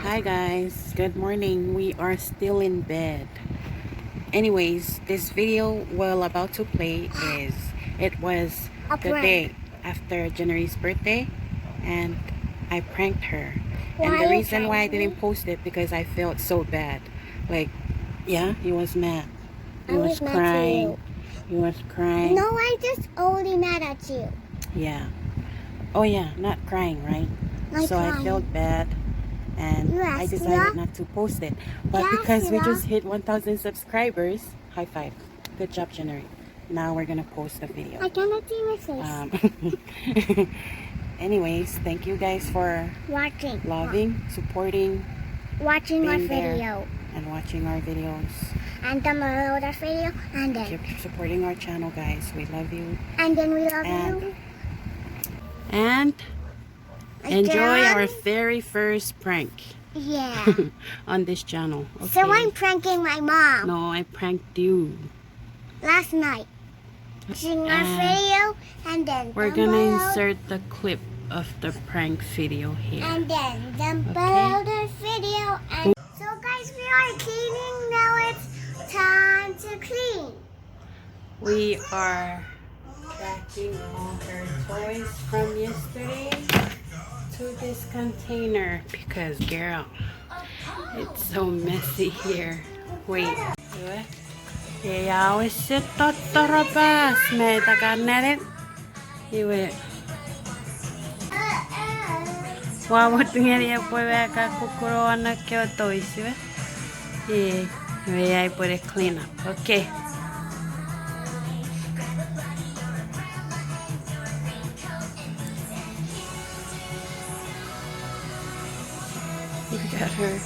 Hi guys, good morning. We are still in bed. Anyways, this video we're about to play is it was the day after January's birthday and I pranked her. And the reason why I didn't post it because I felt so bad. Like, yeah, he was mad. He was crying. He was crying. No, I just only mad at you. Yeah. Oh yeah, not crying, right? So I felt bad. And I decided not to post it. But because we just hit 1,000 subscribers, high five. Good job, January. Now we're gonna post the video. I cannot see my face. Anyways, thank you guys for watching, loving, supporting, watching our video, and watching our videos. And download our video, and then keep supporting our channel, guys. We love you. And then we love you. And enjoy our very first prank. Yeah. On this channel. Okay. So I'm pranking my mom. No, I pranked you. Last night. Watching our video, and then we're gonna insert the clip of the prank video here. And then download the video. And so guys, we are cleaning now. It's time to clean. We are packing all her toys from yesterday to this container because girl, it's so messy here. Wait. Ja olisi tottoro pääs meitä kannerit. Iwe. Waawut ngeri poi veka kukuro anna kyo toisiwe. I put it clean up. Okay. We got her.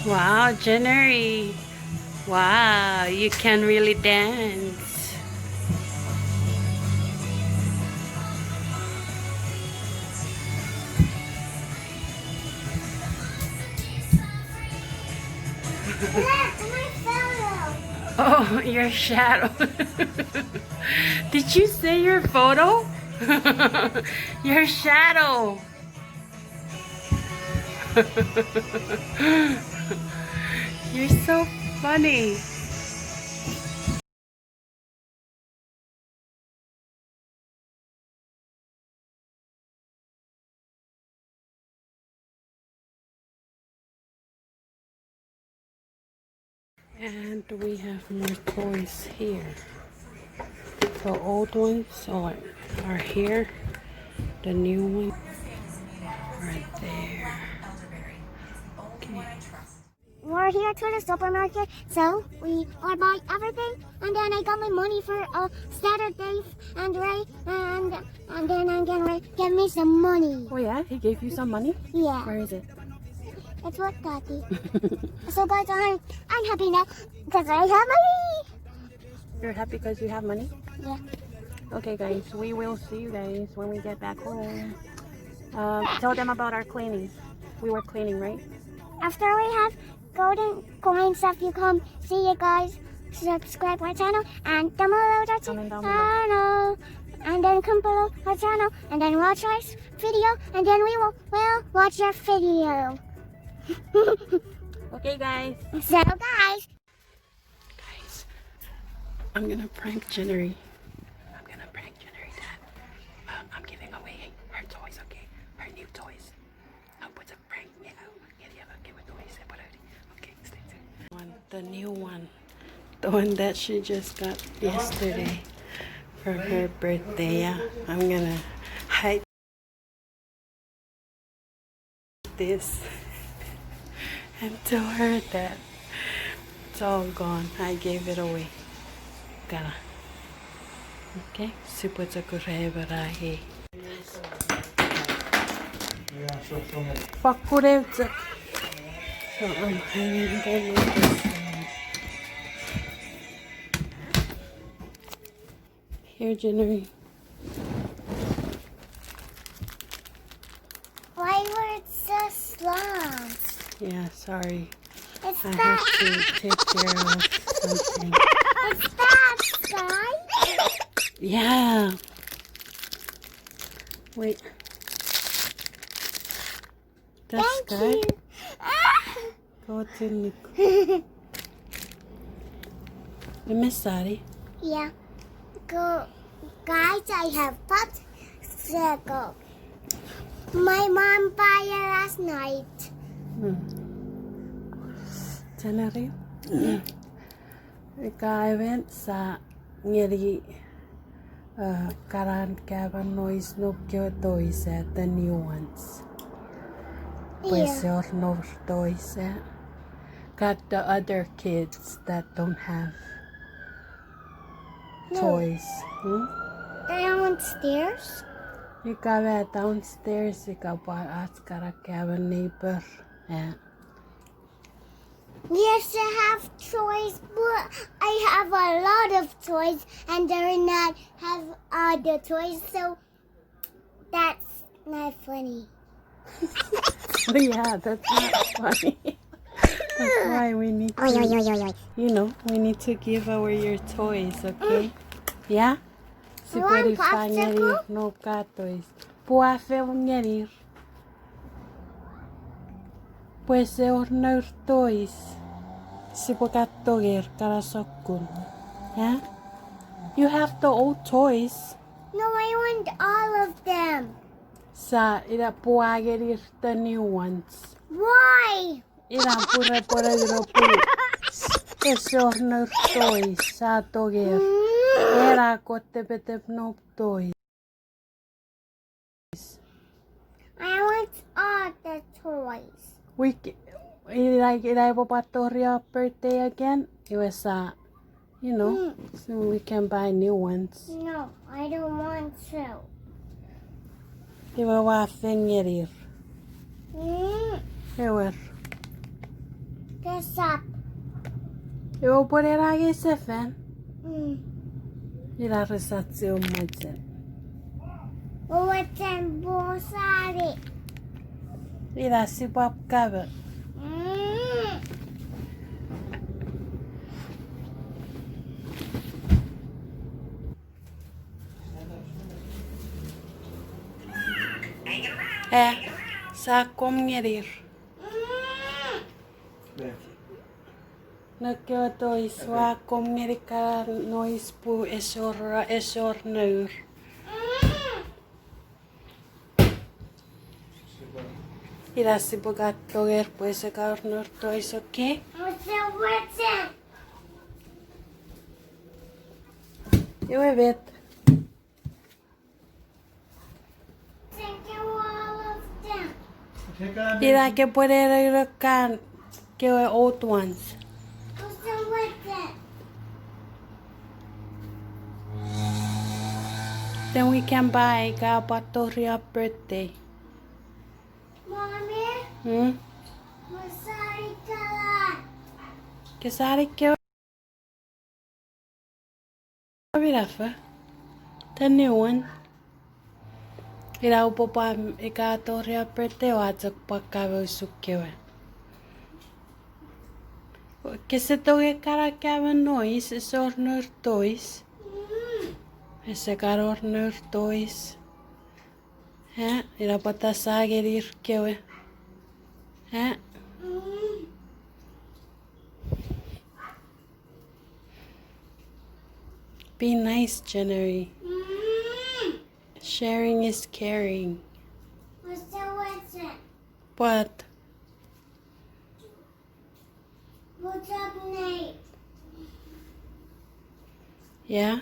Wow, January. Wow, you can really dance. Oh, your shadow. Did you say your photo? Your shadow. You're so funny. And we have more toys here. The old ones are here. The new one right there. Okay. We're here to the supermarket, so we are buying everything, and then I got my money for Saturday, and then I'm gonna give me some money. Oh yeah, he gave you some money? Yeah. Where is it? It's what, Daddy? So guys, I'm happy now because I have money. You're happy because you have money? Yeah. Okay guys, we will see you guys when we get back home. Tell them about our cleaning. We were cleaning, right? After we have golden coins, if you come see you guys, subscribe our channel and download our channel, and then come below our channel and then watch our video, and then we will watch your video. Okay guys. So guys, I'm gonna prank January. Dad. I'm giving away her toys, okay? Her new toys. What's a prank? Okay, stay tuned. The new one. The one that she just got yesterday for her birthday. Yeah, I'm gonna hide this and tell her that it's all gone. I gave it away. Gotta. Okay, super barahi. Pakurevza. So I'm hiding them with this. Here, January. why were it so slow? Yeah, sorry. It's I that. have to take care of something. Wait. That's Thank good. you. Go to Nico. You miss Daddy? Yeah. Go, guys. I have popsicle. My mom bought it last night. January. Kaiven sa ngeri karan kavan noise no kyo toys at the new ones. Pues Yeah. your no toys at. Got the other kids that don't have No. toys. They're downstairs. You got it downstairs. You got what Askara cabin neighbor. Yeah. Yes, I have toys, but I have a lot of toys, and they're not have other toys, so that's not funny. Yeah, that's not funny. That's why we need to, you know, we need to give away your toys, okay? Yeah? Si You pwede want popsicle? pangerir no ka toys. Pua fel ngerir. Pues se ornur toys. Si pua katogir kara sokun. Yeah? You have the old toys. No, I want all of them. Sa ira pua gerir the new ones. Why? Ira pura pura ira pura. Se ornur toys sa togir. Era kotte petep no toys. I want all the toys. We irai your birthday again. It was you know, so we can buy new ones. No, I don't want to. It was wa fingerir. It was. Guess up. It was por era que se fen. Mm. Ira resatse o madzen. What's in Bosari? Ira si pap kabe. Sa kom ngerir. Nakyo toys wa kom ngerir ka noise pu esor nur. Ira si bogat toger pues a nur toys, okay? What's in? You have it. Thank you, all of them. Ira que puede ir can que old ones. What's in? Then we can buy ka Patoria birthday. Mommy, Masari Kalan. Que sari que Virafa. The new one. Ira upo pa ika Toria birthday o atzak pa kabe sukewe. Que se toge cara kabe noise es ornur toys. Ese cara ornur toys. Ira pata sagerir kewe. Be nice, January. Sharing is caring. What's in? But What's up, Nate? yeah.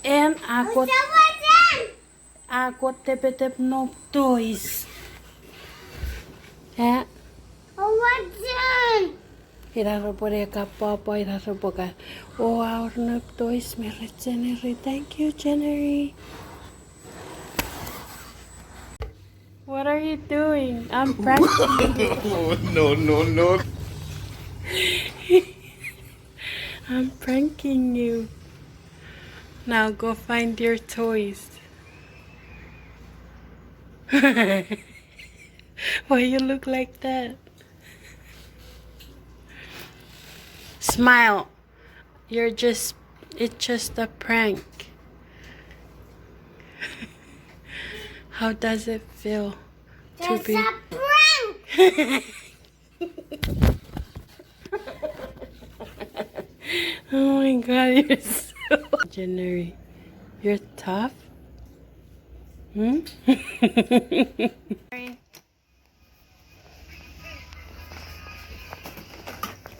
And What's in? ako tepetep no toys. Yeah. What's in? Iraro pore ka papa iraro poka. Oh, our no toys me January. Thank you, January. What are you doing? I'm pranking you. No. I'm pranking you. Now go find your toys. Why you look like that? Smile. It's just a prank. How does it feel to It's be? a prank! Oh my god, you're so January. You're tough? Hmm?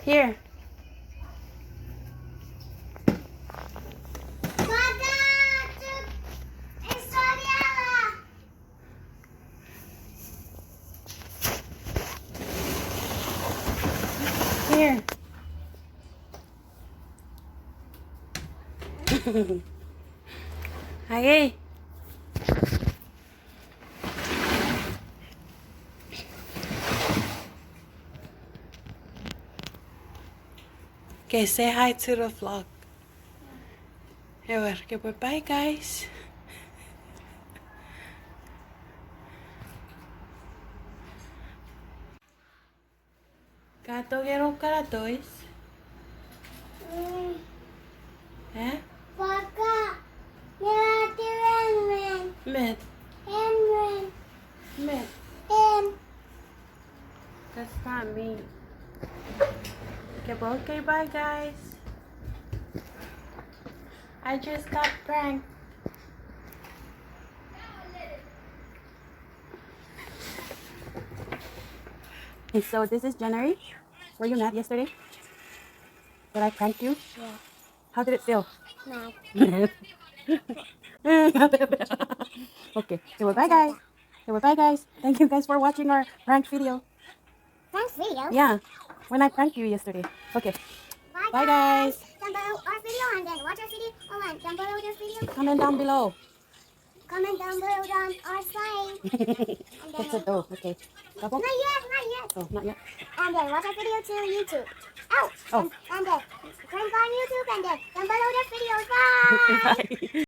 Here. Here. Ahí. Okay, say hi to the vlog. Okay, bye guys. Gato quiero para dois. Eh? Papa, mira, ven. Met. Ven. Met. Ven. That's not me. Okay, bye guys. I just got pranked. Okay, so this is January. Were you mad yesterday? Did I prank you? Yeah. How did it feel? Mad. Okay, so bye guys. So bye guys. Thank you guys for watching our prank video. Thanks, video. Yeah, when I pranked you yesterday. Okay, bye guys. Down below our video and then watch our video. Oh, and down below this video. Comment down below. Comment down below on our site. That's a dough. Okay. Couple? Not yet. Oh, not yet. And then watch our video to YouTube. Oh. Oh. And then click on YouTube and then down below this video. Bye. Bye.